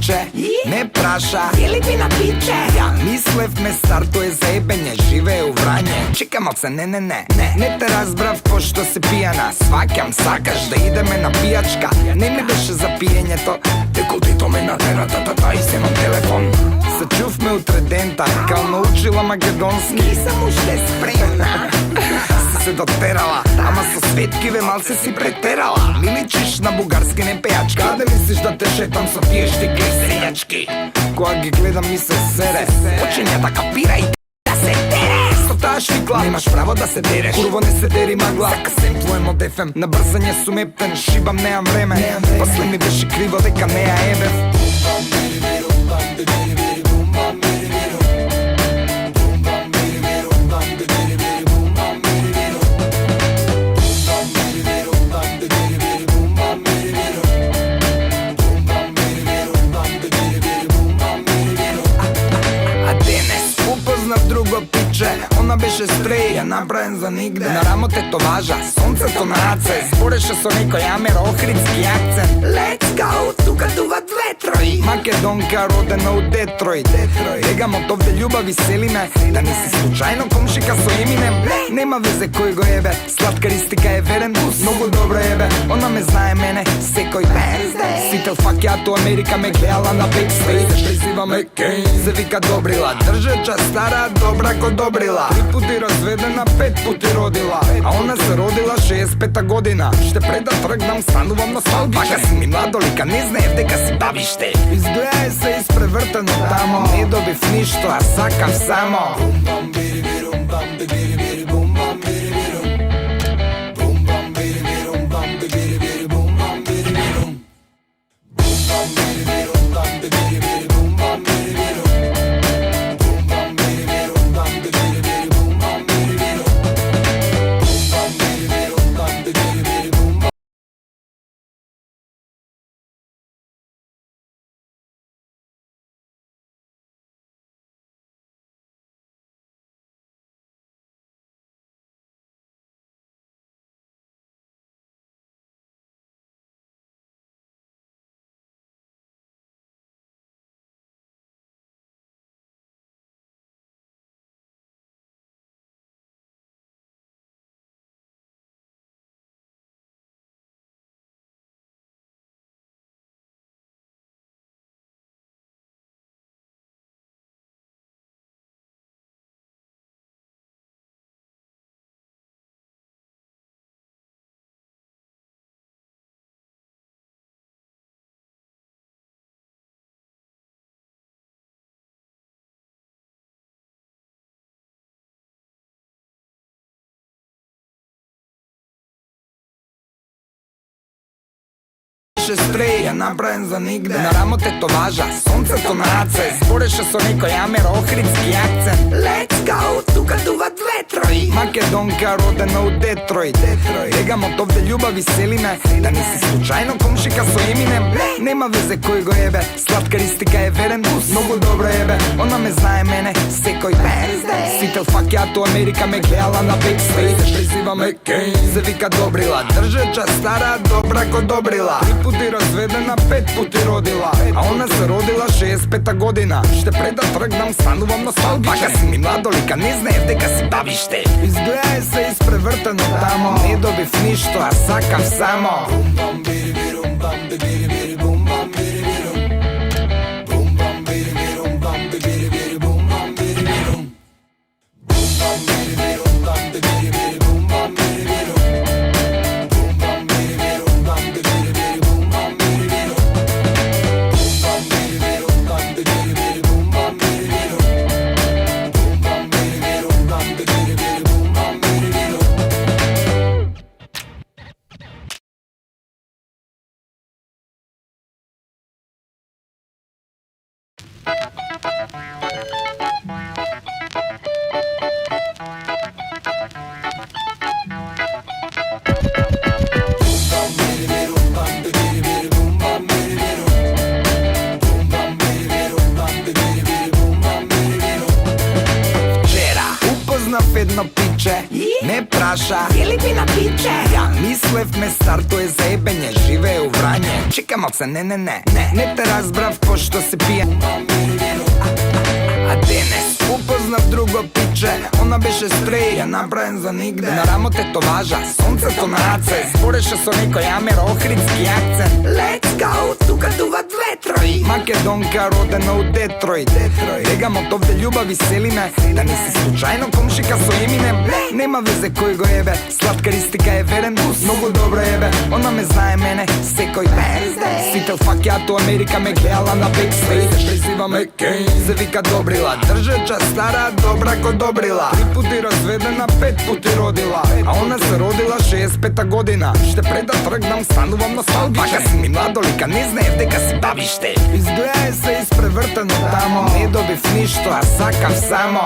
момче, не праша Филипина пиче. Ја мислев ме стартуе за ебење, живее у Врање. Чека малце, не те разбрав пошто се пијана. Сваќам, сакаш да идеме на пијачка. Не ми беше за пиењето, деколтито ме натера и земам телефон. Се чувме утре дента, као научила македонски. Нисам уште спремна. Се дотерала, ама со светкиве малце си претерала. Ми личиш на бугарски не пејачки. Каде мислиш да те шетам со пиештики и сејачки? Кога ги гледам ми се сере, почиња да капира и Да се тере. со таа шикла немаш право да се дереш. Курво не се дери магла, сака семплуем од ефем. На брзање сум ептен, шибам неам време. После ми беше криво дека не ја ебев. Упознав друго пиче, она беше стрей, ја направен за нигде. На рамо тетоважа, сонцето на аце. Збореше со некој амер охридски акцент. Let's go, тука дува ветрои. Македонка родена у Детройт. Бегам од овде љубави селиме. Да не си случајно комшика со Еминем. Нема везе кој го ебе, сладкаристика е верен бус. Многу добро ебе, она ме знае мене секој ден. Сите факјато Америка ме гледала на бекстейдж. Призива ме Кейн, се вика Добрила. Држеча стара, добра ко Добрила. 3 пути разведена, 5 пути родила. А она се родила 65-та година. Ще пред да тргнам, станувам носталгичен. Пака си ми младолика, не знаев дека си бабиште. Изгледај се испревртено тамо. Не добив ништо, а сакав само. Стрей, ја направен за нигде. На рамо тетоважа, сонцето на аце. Збореше со некој амер охридски акцент. Let's go, тука дува ветрои. Македонка родена у Детройт. Бегам од овде љубави селиме. Да не си случајно комшика со Еминем. Нема везе кој го ебе, сладкаристика е верен бус. Многу добро ебе, она ме знае мене секој ден. Сите факјато Америка ме гледала на бекстейдж. Призива ме Кейн, се вика Добрила. Држеча стара, добра ко Добрила. 3 пути разведена, 5 пути родила. А она се родила 65-та година. Ще пред да тргнам, станувам носталгичен. Пака си ми младолика, не знаев дека си бабиште. Изгледај се испревртено тамо. Не добив ништо, а сакав само. не праша. Филипина пиче. Ja мислев ме стартуе за ебење, живее у Врање. Чекам се, не те разбрав пошто се пие. А денес упознав друго пиче, она беше стрей, ја направен за нигде. На рамо тетоважа, сонцето на раце, збореше со некој амер охридски акцент. Let's go, тука дуват ветрови. Македонка родена у Детройт. Бегам од овде љубав и сели ме, да не си случајно комшика со Еминем. Нема везе кој го ебе, сладкаристика е верен бус. Многу добро ебе, она ме знае мене секој ден. Сител фак ја ту Америка ме гледала на бекстейдж. Призива ме Кейн, се вика Добрила. Држеча стара, добра ко Добрила. 3 пути разведена, 5 пути родила. А она се родила 65-та година. Ще пред да тргнам, станувам носталгичен. Пака си ми младолика, не знаев дека си бабиште. Изгледа се испревртено тамо, не добив ништо, а сакам само.